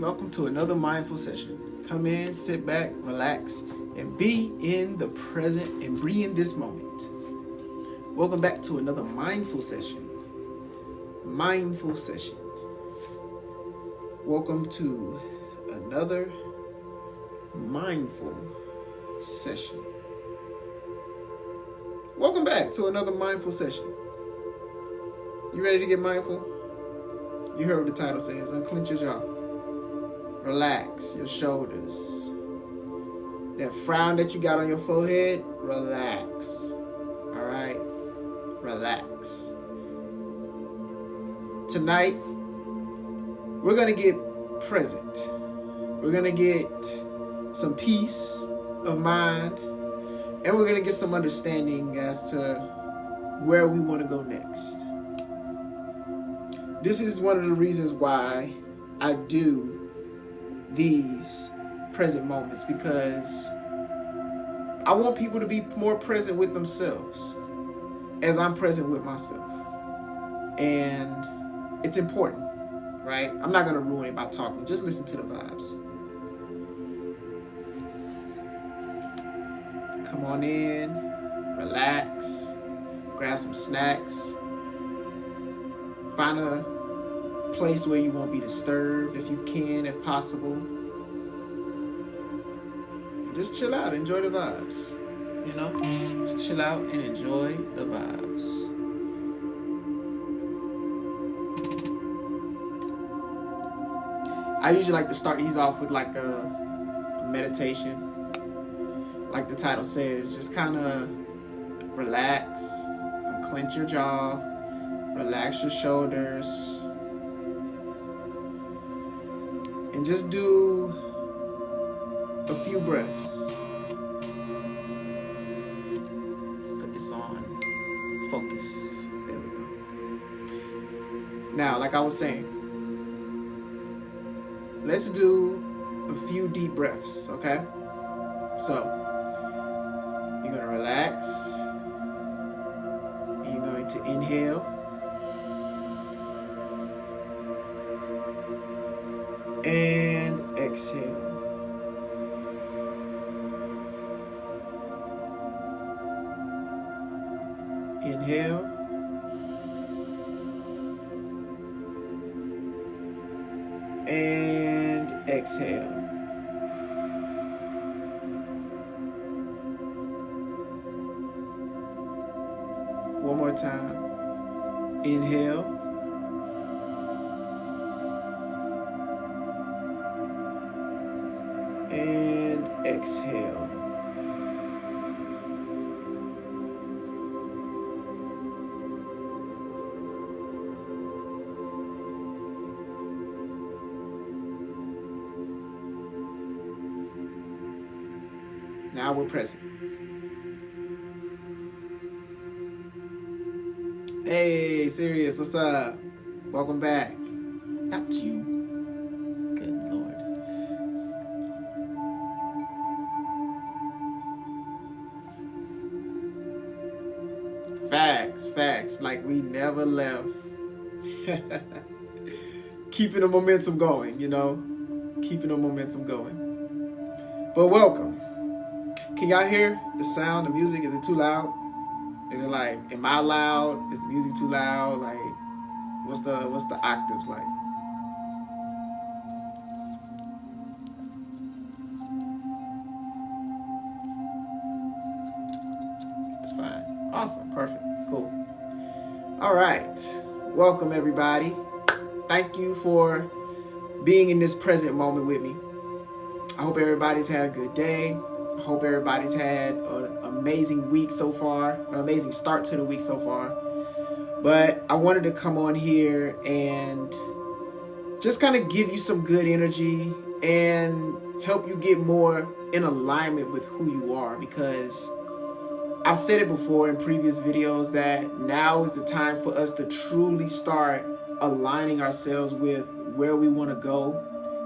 welcome to another mindful session. Come in, sit back, relax, and be in the present and be in this moment. Welcome back to another mindful session. Mindful session. Welcome to another mindful session. Welcome back to another mindful session. You ready to get mindful? You heard what the title says. Unclench your jaw. Relax your shoulders. That frown that you got on your forehead, relax. Alright? Relax. Tonight, we're going to get present. We're going to get some peace of mind. And we're going to get some understanding as to where we want to go next. This is one of the reasons why I do these present moments, because I want people to be more present with themselves as I'm present with myself. And it's important, right? I'm not going to ruin it by talking. Just listen to the vibes. Come on in, relax, grab some snacks, find a place where you won't be disturbed if you can, if possible. Just chill out, enjoy the vibes. You know, just chill out and enjoy the vibes. I usually like to start these off with like a meditation. Like the title says, just kind of relax, unclench your jaw, relax your shoulders, and just do a few breaths. Put this on focus. There we go. Now, like I was saying, let's do a few deep breaths, okay? So, you're going to relax. And you're going to inhale. And exhale. Inhale. And exhale. One more time. Inhale. And exhale. Now we're present. Hey, Sirius, what's up? Welcome back. Not you. Good Lord. Facts. Like we never left. Keeping the momentum going, you know? Keeping the momentum going. But welcome. Can y'all hear the sound, the music? Is it too loud? Is it like, am I loud? Is the music too loud? Like, what's the octaves like? It's fine. Awesome. Perfect. Cool. All right. Welcome, everybody. Thank you for being in this present moment with me. I hope everybody's had a good day. I hope everybody's had an amazing week so far, an amazing start to the week so far. But I wanted to come on here and just kind of give you some good energy and help you get more in alignment with who you are, because I've said it before in previous videos that now is the time for us to truly start aligning ourselves with where we want to go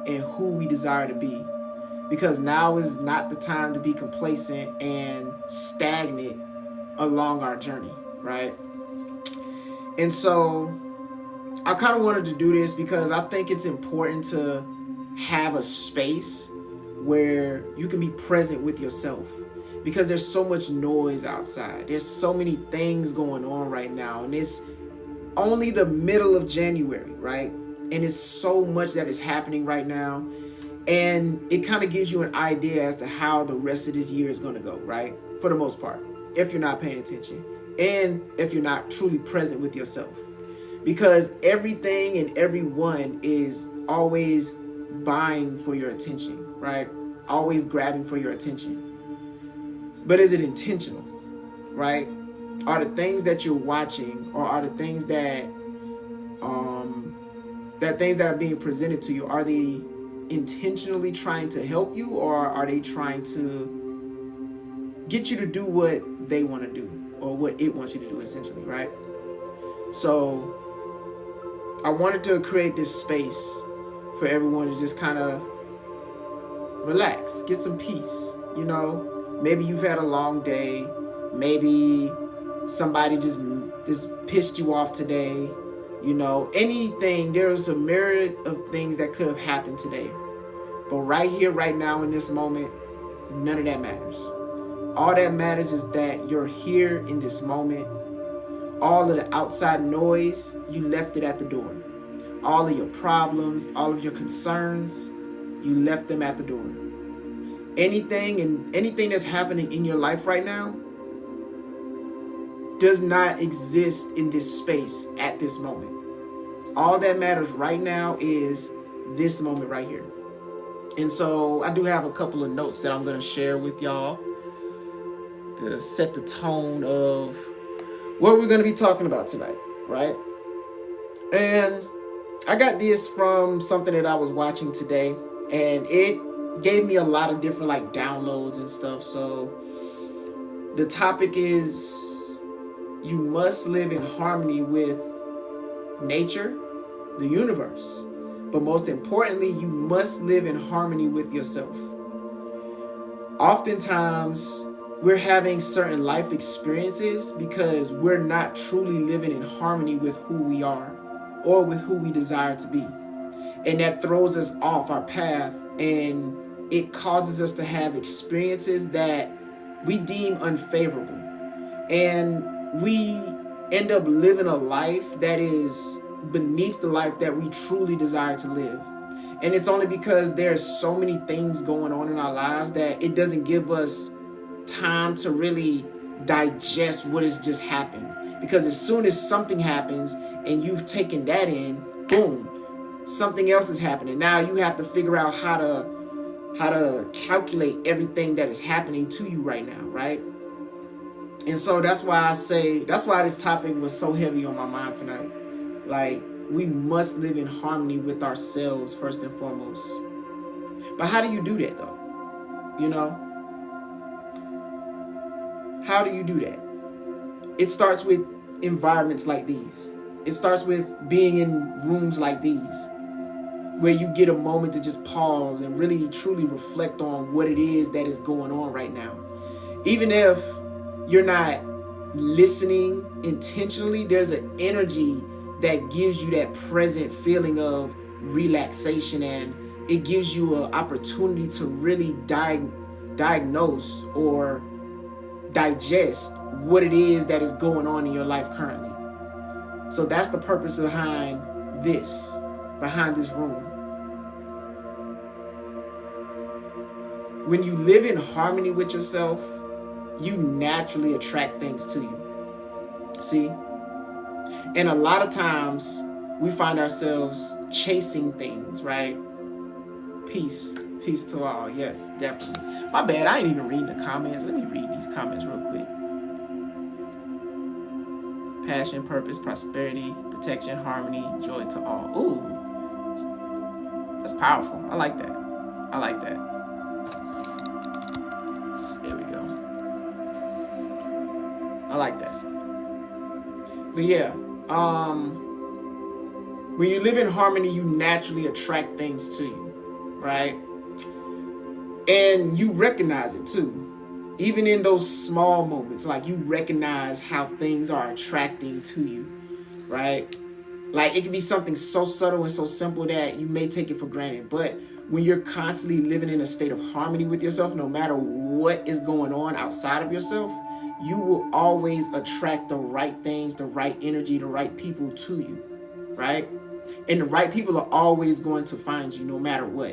and who we desire to be. Because now is not the time to be complacent and stagnant along our journey, right? And so I kind of wanted to do this because I think it's important to have a space where you can be present with yourself, because there's so much noise outside. There's so many things going on right now, and it's only the middle of January, right? And it's so much that is happening right now, and it kind of gives you an idea as to how the rest of this year is going to go, right? For the most part, if you're not paying attention and if you're not truly present with yourself, because everything and everyone is always buying for your attention, right? Always grabbing for your attention. But is it intentional, right? Are the things that you're watching, or are the things that things that are being presented to you, are they intentionally trying to help you, or are they trying to get you to do what they want to do, or what it wants you to do, essentially, right? So I wanted to create this space for everyone to just kind of relax, get some peace. Maybe you've had a long day. Maybe somebody just pissed you off today. Anything. There's a myriad of things that could have happened today. But right here, right now, in this moment, none of that matters. All that matters is that you're here in this moment. All of the outside noise, you left it at the door. All of your problems, all of your concerns, you left them at the door. Anything that's happening in your life right now does not exist in this space at this moment. All that matters right now is this moment right here. And so I do have a couple of notes that I'm going to share with y'all to set the tone of what we're going to be talking about tonight, right? And I got this from something that I was watching today, and it gave me a lot of different downloads and stuff. So the topic is, you must live in harmony with nature, the universe, but most importantly, you must live in harmony with yourself. Oftentimes, we're having certain life experiences because we're not truly living in harmony with who we are or with who we desire to be. And that throws us off our path, and it causes us to have experiences that we deem unfavorable. And we end up living a life that is beneath the life that we truly desire to live. And it's only because there's so many things going on in our lives that it doesn't give us time to really digest what has just happened. Because as soon as something happens and you've taken that in, boom, something else is happening. Now you have to figure out how to calculate everything that is happening to you right now, right? And so that's why this topic was so heavy on my mind tonight. We must live in harmony with ourselves first and foremost. But how do you do that, though? How do you do that? It starts with environments like these. It starts with being in rooms like these, where you get a moment to just pause and really truly reflect on what it is that is going on right now. Even if you're not listening intentionally, there's an energy that gives you that present feeling of relaxation, and it gives you an opportunity to really diagnose or digest what it is that is going on in your life currently. So that's the purpose behind this room. When you live in harmony with yourself, you naturally attract things to you. See? And a lot of times we find ourselves chasing things, right? Peace to all. Yes, definitely. My bad, I ain't even reading the comments. Let me read these comments real quick. Passion, purpose, prosperity, protection, harmony, joy to all. Ooh, that's powerful. I like that. There we go. I like that. But yeah, when you live in harmony, you naturally attract things to you, right? And you recognize it too. Even in those small moments, you recognize how things are attracting to you, right? It can be something so subtle and so simple that you may take it for granted. But when you're constantly living in a state of harmony with yourself, no matter what is going on outside of yourself, you will always attract the right things, the right energy, the right people to you, right? And the right people are always going to find you no matter what.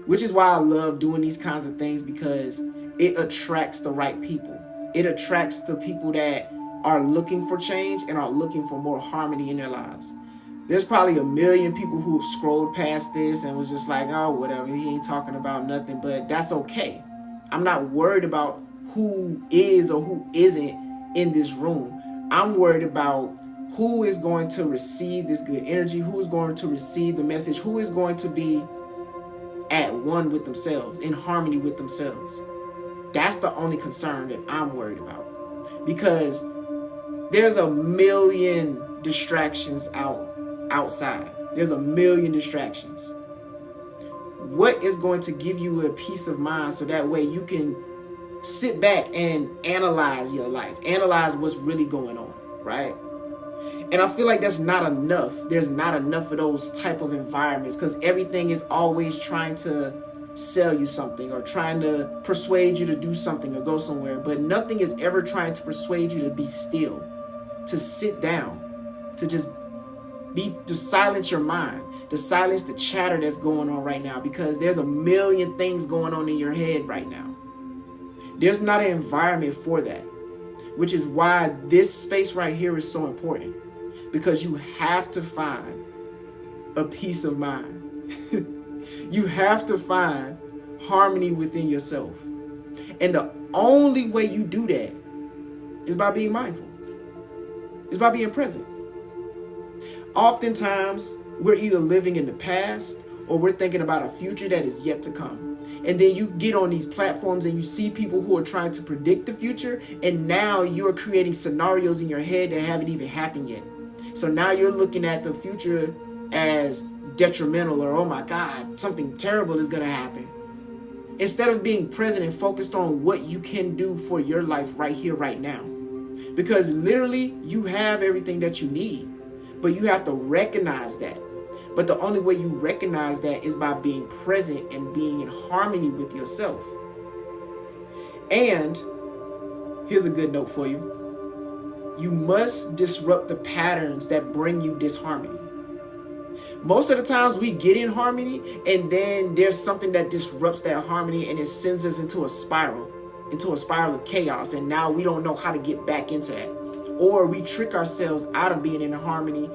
Which is why I love doing these kinds of things, because it attracts the right people. It attracts the people that are looking for change and are looking for more harmony in their lives. There's probably a million people who have scrolled past this and was just like, oh, whatever, he ain't talking about nothing, but that's okay. I'm not worried about who is or who isn't in this room. I'm worried about who is going to receive this good energy, who is going to receive the message, who is going to be at one with themselves, in harmony with themselves. That's the only concern that I'm worried about, because there's a million distractions outside. There's a million distractions. What is going to give you a peace of mind so that way you can sit back and analyze your life, analyze what's really going on, right? And I feel like that's not enough. There's not enough of those type of environments, because everything is always trying to sell you something or trying to persuade you to do something or go somewhere. But nothing is ever trying to persuade you to be still, to sit down, to silence your mind, to silence the chatter that's going on right now, because there's a million things going on in your head right now. There's not an environment for that, which is why this space right here is so important. Because you have to find a peace of mind. You have to find harmony within yourself. And the only way you do that is by being mindful. It's by being present. Oftentimes, we're either living in the past or we're thinking about a future that is yet to come. And then you get on these platforms and you see people who are trying to predict the future, and now you're creating scenarios in your head that haven't even happened yet. So now you're looking at the future as detrimental, or, oh my God, something terrible is going to happen. Instead of being present and focused on what you can do for your life right here, right now. Because literally, you have everything that you need. But you have to recognize that. But the only way you recognize that is by being present and being in harmony with yourself. And here's a good note for you. You must disrupt the patterns that bring you disharmony. Most of the times we get in harmony, and then there's something that disrupts that harmony, and it sends us into a spiral of chaos, and now we don't know how to get back into that. Or we trick ourselves out of being in harmony,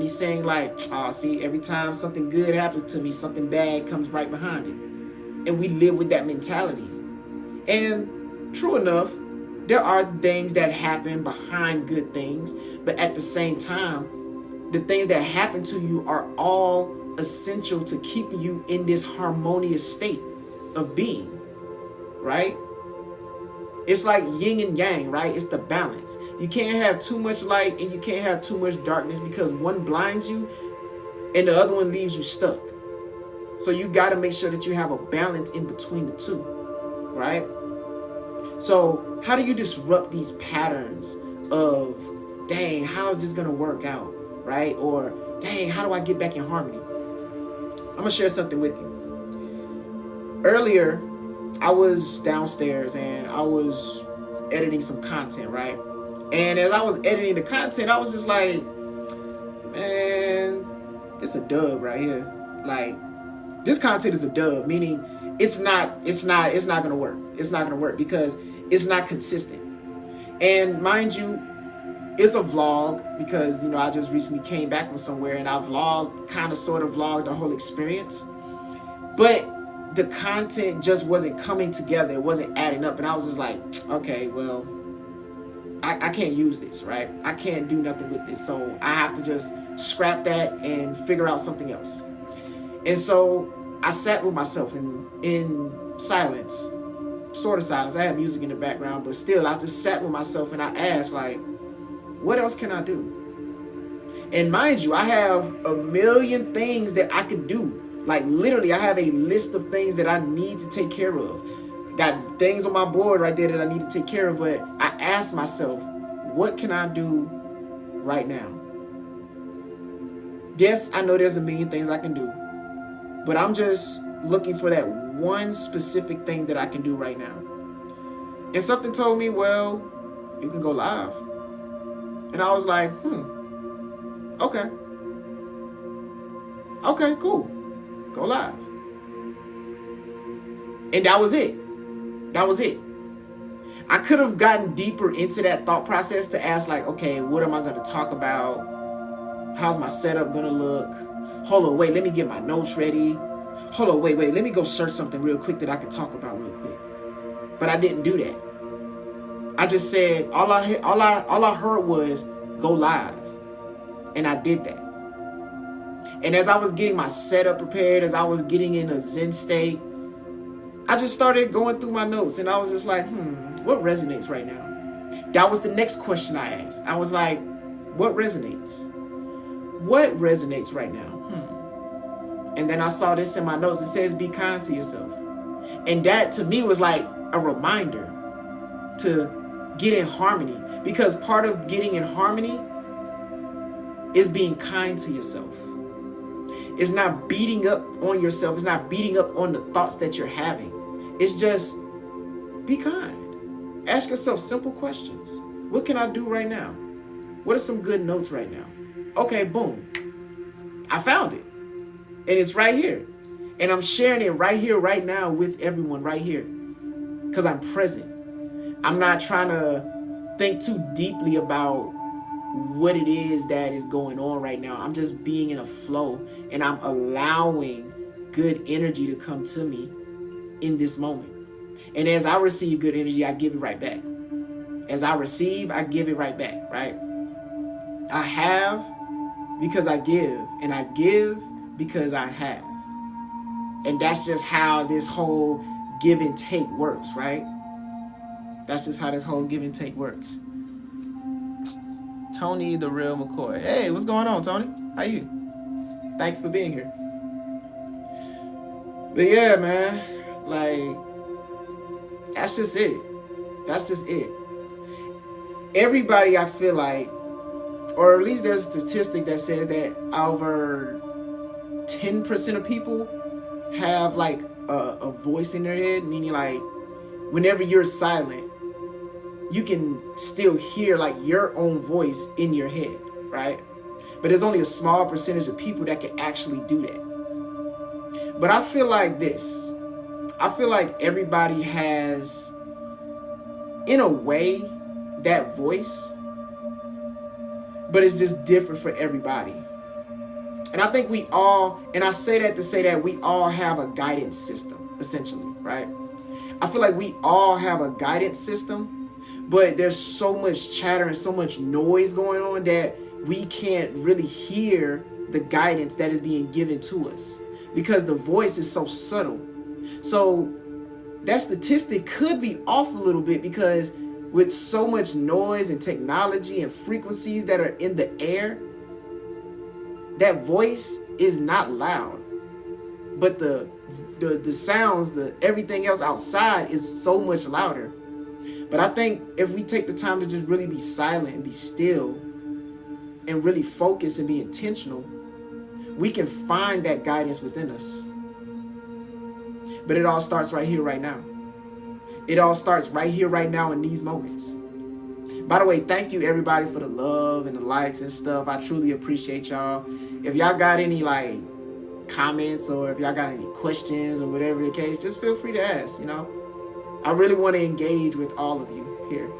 saying like, oh, see, every time something good happens to me, something bad comes right behind it. And we live with that mentality. And true enough, there are things that happen behind good things, but at the same time, the things that happen to you are all essential to keeping you in this harmonious state of being, right? It's like yin and yang, right? It's the balance. You can't have too much light and you can't have too much darkness, because one blinds you and the other one leaves you stuck. So you got to make sure that you have a balance in between the two, right? So how do you disrupt these patterns of, dang, how is this going to work out, right? Or, dang, how do I get back in harmony? I'm going to share something with you. Earlier, I was downstairs and I was editing some content, right? And as I was editing the content, I was just like, man, it's a dub right here. Like, this content is a dub, meaning it's not gonna work. It's not gonna work because it's not consistent. And mind you, it's a vlog because, I just recently came back from somewhere and I sort of vlogged the whole experience. But the content just wasn't coming together. It wasn't adding up. And I was just like, okay, well, I can't use this, right? I can't do nothing with this. So I have to just scrap that and figure out something else. And so I sat with myself in silence, sort of silence. I had music in the background, but still, I just sat with myself and I asked, like, what else can I do? And mind you, I have a million things that I could do. Like, literally, I have a list of things that I need to take care of. Got things on my board right there that I need to take care of, but I asked myself, what can I do right now? Yes, I know there's a million things I can do. But I'm just looking for that one specific thing that I can do right now. And something told me, well, you can go live. And I was like, okay. Okay, cool. Go live. And that was it. That was it. I could have gotten deeper into that thought process to ask, like, okay, what am I going to talk about? How's my setup going to look? Hold on, wait, let me get my notes ready. Hold on, wait, let me go search something real quick that I can talk about real quick. But I didn't do that. I just said, all I heard was go live. And I did that. And as I was getting my setup prepared, as I was getting in a Zen state, I just started going through my notes, and I was just like, what resonates right now? That was the next question I asked. I was like, what resonates? What resonates right now? And then I saw this in my notes. It says, be kind to yourself. And that to me was like a reminder to get in harmony, because part of getting in harmony is being kind to yourself. It's not beating up on yourself. It's not beating up on the thoughts that you're having. It's just be kind. Ask yourself simple questions. What can I do right now? What are some good notes right now? Okay, boom. I found it. And it's right here. And I'm sharing it right here, right now with everyone right here. Because I'm present. I'm not trying to think too deeply about what it is that is going on right now. I'm just being in a flow, and I'm allowing good energy to come to me in this moment. And as I receive good energy, I give it right back. As I receive, I give it right back, right? I have because I give, and I give because I have. And that's just how this whole give and take works, right? That's just how this whole give and take works. Tony the Real McCoy. Hey, what's going on, Tony? How you? Thank you for being here. But yeah, man, like, that's just it. That's just it. Everybody, I feel like, or at least there's a statistic that says that over 10% of people have like a voice in their head, meaning like whenever you're silent, you can still hear like your own voice in your head, right? But there's only a small percentage of people that can actually do that. But I feel like this. I feel like everybody has, in a way, that voice, but it's just different for everybody. And I think we all, and I say that to say that we all have a guidance system, essentially, right? I feel like we all have a guidance system, but there's so much chatter and so much noise going on that we can't really hear the guidance that is being given to us because the voice is so subtle. So that statistic could be off a little bit because with so much noise and technology and frequencies that are in the air, that voice is not loud. But the sounds, everything else outside is so much louder. But I think if we take the time to just really be silent and be still and really focus and be intentional, we can find that guidance within us. But it all starts right here, right now. It all starts right here, right now in these moments. By the way, thank you everybody for the love and the likes and stuff. I truly appreciate y'all. If y'all got any like comments or if y'all got any questions or whatever the case, just feel free to ask, you know. I really want to engage with all of you here.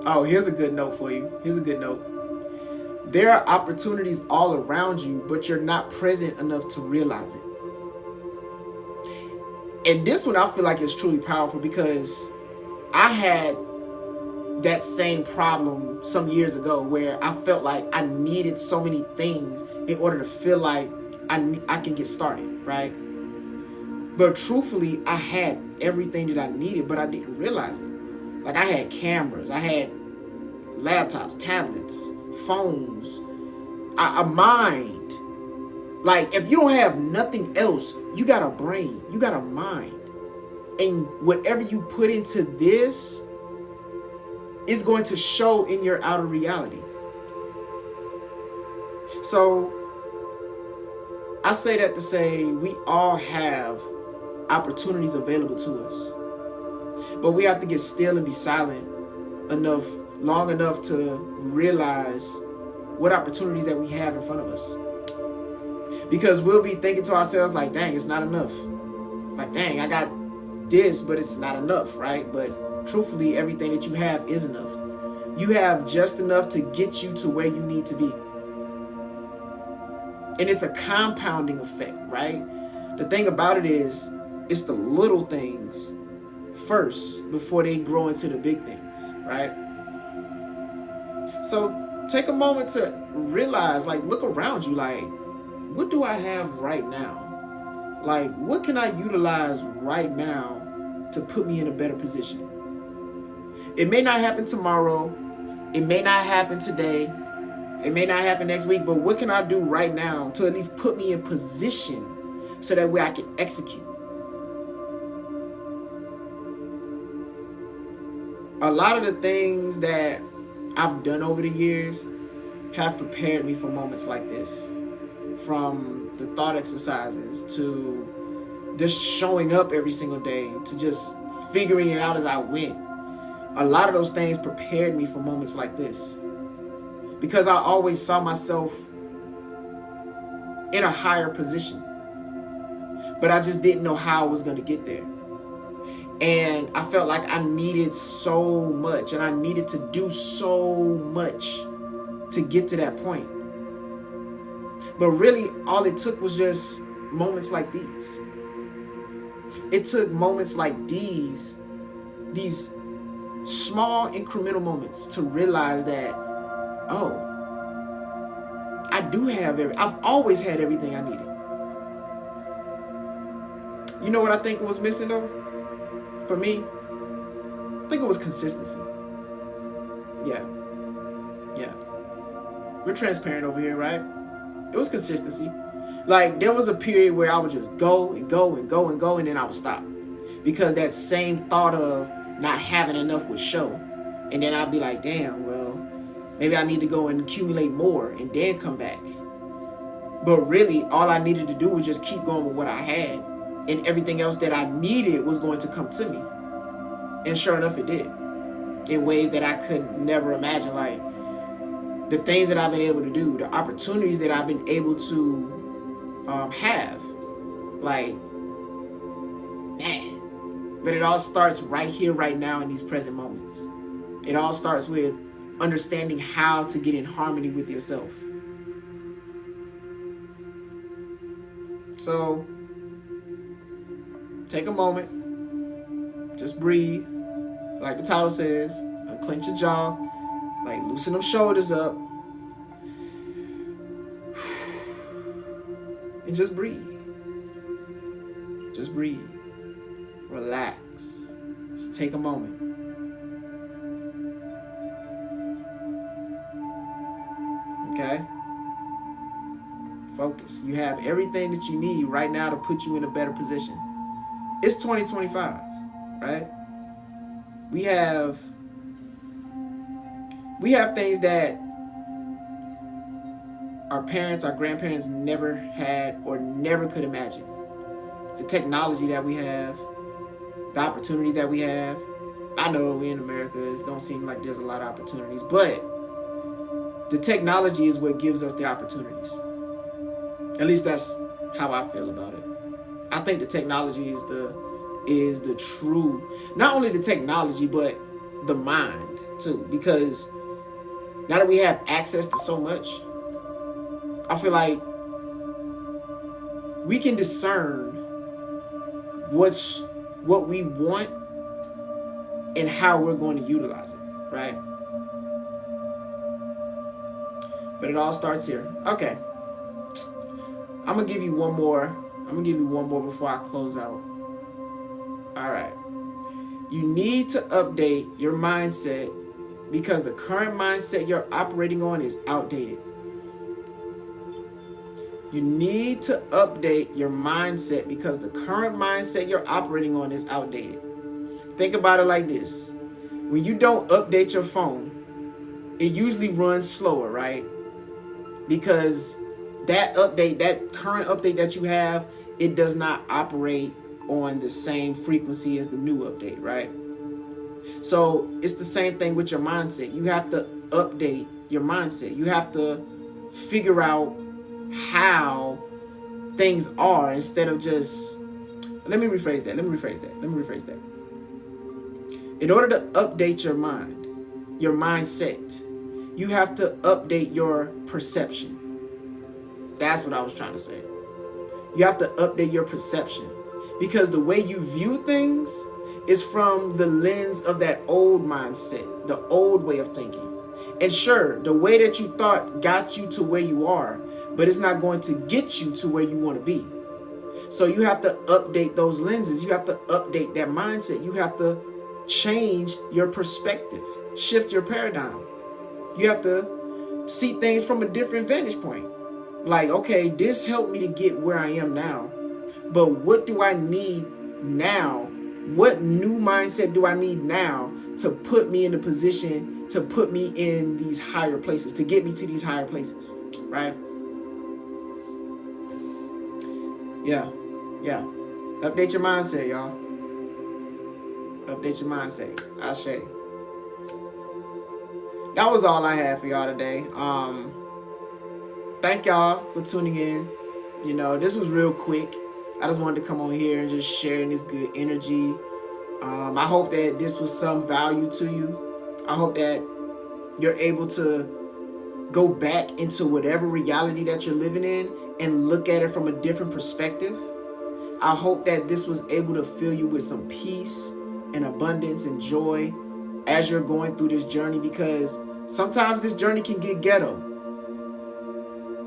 Oh, here's a good note for you. Here's a good note. There are opportunities all around you, but you're not present enough to realize it. And this one I feel like is truly powerful because I had that same problem some years ago where I felt like I needed so many things in order to feel like I can get started, right? But truthfully, I had everything that I needed, but I didn't realize it. Like I had cameras, I had laptops, tablets, phones, a mind. Like if you don't have nothing else, you got a brain, you got a mind. And whatever you put into this is going to show in your outer reality. So I say that to say we all have opportunities available to us, but we have to get still and be silent long enough to realize what opportunities that we have in front of us. Because we'll be thinking to ourselves like, dang, it's not enough. Like, dang, I got this, but it's not enough, right? But truthfully, everything that you have is enough. You have just enough to get you to where you need to be. And it's a compounding effect, right? The thing about it is, it's the little things first before they grow into the big things, right? So take a moment to realize, like, look around you, like, what do I have right now? Like, what can I utilize right now to put me in a better position? It may not happen tomorrow. It may not happen today. It may not happen next week, but what can I do right now to at least put me in position so that way I can execute? A lot of the things that I've done over the years have prepared me for moments like this. From the thought exercises to just showing up every single day to just figuring it out as I went. A lot of those things prepared me for moments like this. Because I always saw myself in a higher position. But I just didn't know how I was going to get there. And I felt like I needed so much and I needed to do so much to get to that point. But really, all it took was just moments like these. It took moments like these small incremental moments to realize that, oh, I do have I've always had everything I needed. You know what I think it was missing though? For me, I think it was consistency. Yeah. We're transparent over here, right? It was consistency. Like, there was a period where I would just go and go and go and go, and then I would stop. Because that same thought of not having enough would show. And then I'd be like, damn, well, maybe I need to go and accumulate more and then come back. But really, all I needed to do was just keep going with what I had. And everything else that I needed was going to come to me. And sure enough, it did. In ways that I could never imagine. Like, the things that I've been able to do, the opportunities that I've been able to have. Like, man. But it all starts right here, right now, in these present moments. It all starts with understanding how to get in harmony with yourself. So, take a moment. Just breathe. Like the title says, unclench your jaw. Like, loosen them shoulders up. And just breathe. Just breathe. Relax. Just take a moment. Okay? Focus. You have everything that you need right now to put you in a better position. It's 2025, right? We have things that our parents, our grandparents never had or never could imagine. The technology that we have, the opportunities that we have. I know we in America, it don't seem like there's a lot of opportunities, but the technology is what gives us the opportunities. At least that's how I feel about it. I think the technology is the true, not only the technology, but the mind too. Because now that we have access to so much, I feel like we can discern what we want and how we're going to utilize it, right? But it all starts here. Okay. I'm gonna give you one more before I close out. All right. You need to update your mindset because the current mindset you're operating on is outdated. You need to update your mindset because the current mindset you're operating on is outdated. Think about it like this. When you don't update your phone, it usually runs slower, right? because that update, that current update that you have, it does not operate on the same frequency as the new update, right? So it's the same thing with your mindset. You have to update your mindset. You have to figure out how things are instead of just, let me rephrase that. In order to update your mind, your mindset, you have to update your perception. That's what I was trying to say. You have to update your perception, because the way you view things is from the lens of that old mindset, the old way of thinking. And sure, the way that you thought got you to where you are, but it's not going to get you to where you want to be. So you have to update those lenses. You have to update that mindset. You have to change your perspective, shift your paradigm. You have to see things from a different vantage point. Like, okay, this helped me to get where I am now, but what do I need now? What new mindset do I need now to put me in the position, to put me in these higher places, to get me to these higher places, right? Yeah. Update your mindset, y'all. Update your mindset. Ashe. That was all I had for y'all today. Thank y'all for tuning in. You know, this was real quick. I just wanted to come on here and just sharing this good energy. I hope that this was some value to you. I hope that you're able to go back into whatever reality that you're living in and look at it from a different perspective. I hope that this was able to fill you with some peace and abundance and joy as you're going through this journey, because sometimes this journey can get ghetto.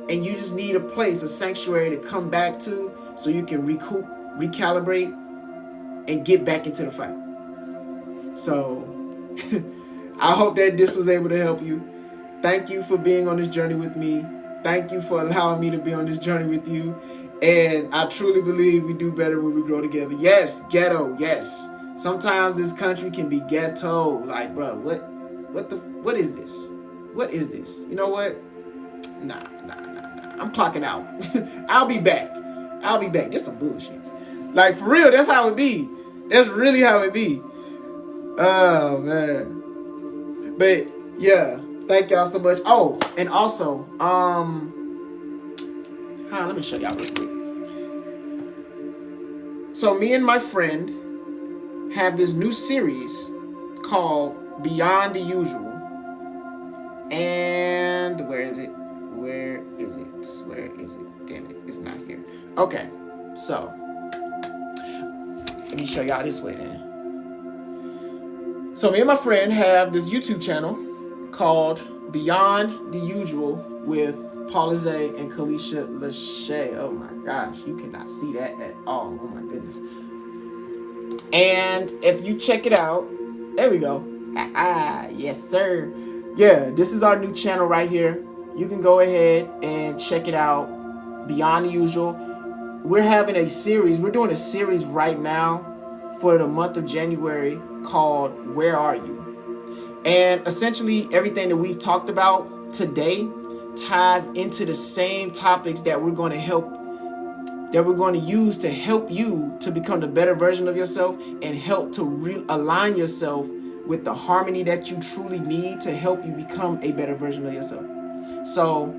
And you just need a place, a sanctuary to come back to so you can recoup, recalibrate, and get back into the fight. So I hope that this was able to help you. Thank you for being on this journey with me. Thank you for allowing me to be on this journey with you. And I truly believe we do better when we grow together. Yes, ghetto, yes. Sometimes this country can be ghetto. Like, bro, what is this? What is this? You know what? Nah. I'm clocking out. I'll be back. That's some bullshit. Like, for real, that's how it be. That's really how it be. Oh, man. But, yeah. Thank y'all so much. Oh, and also, let me show y'all real quick. So, me and my friend have this new series called Beyond the Usual. And where is it? Damn it, it's not here. Okay, so let me show y'all this way then. So me and my friend have this YouTube channel called Beyond the Usual with Paulizé and Kalisha Lachey. Oh my gosh, you cannot see that at all. Oh my goodness. And if you check it out, there we go. Yes, sir. Yeah, this is our new channel right here. You can go ahead and check it out. Beyond the Usual. We're having a series. We're doing a series right now for the month of January called Where Are You? And essentially everything that we've talked about today ties into the same topics that we're going to use to help you to become the better version of yourself and help to realign yourself with the harmony that you truly need to help you become a better version of yourself. So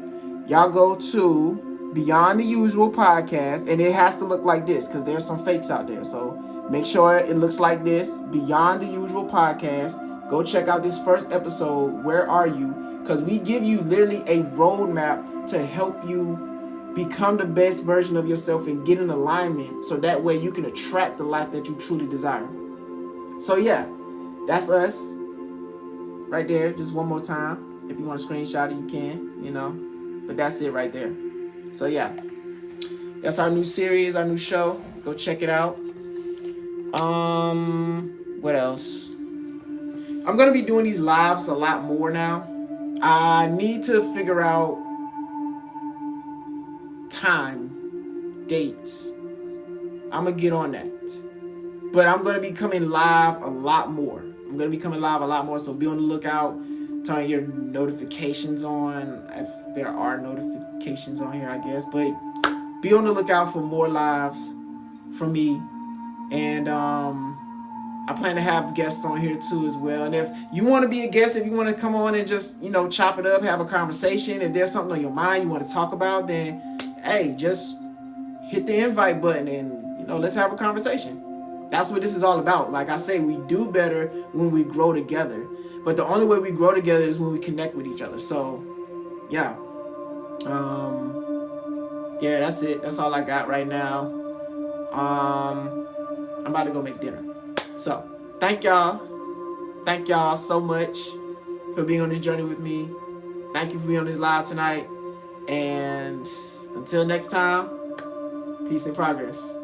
y'all go to Beyond the Usual podcast, and it has to look like this because there's some fakes out there. So make sure it looks like this, Beyond the Usual podcast. Go check out this first episode, Where Are You? Because we give you literally a roadmap to help you become the best version of yourself and get in alignment so that way you can attract the life that you truly desire. So yeah, that's us right there. Just one more time. If you want to screenshot it, you can, you know. But that's it right there. So yeah, that's our new series, our new show. Go check it out. What else? I'm going to be doing these lives a lot more now. I need to figure out time, dates. I'm going to get on that. But I'm going to be coming live a lot more. So be on the lookout. Turn your notifications on. there are notifications on here, I guess. But be on the lookout for more lives from me. And I plan to have guests on here too as well. And if you want to be a guest, if you want to come on and just, chop it up, have a conversation, if there's something on your mind you want to talk about, then hey, just hit the invite button and, let's have a conversation. That's what this is all about. Like I say, we do better when we grow together. But the only way we grow together is when we connect with each other. So, yeah. Yeah, that's it. That's all I got right now. I'm about to go make dinner. So, thank y'all. Thank y'all so much for being on this journey with me. Thank you for being on this live tonight. And until next time, peace and progress.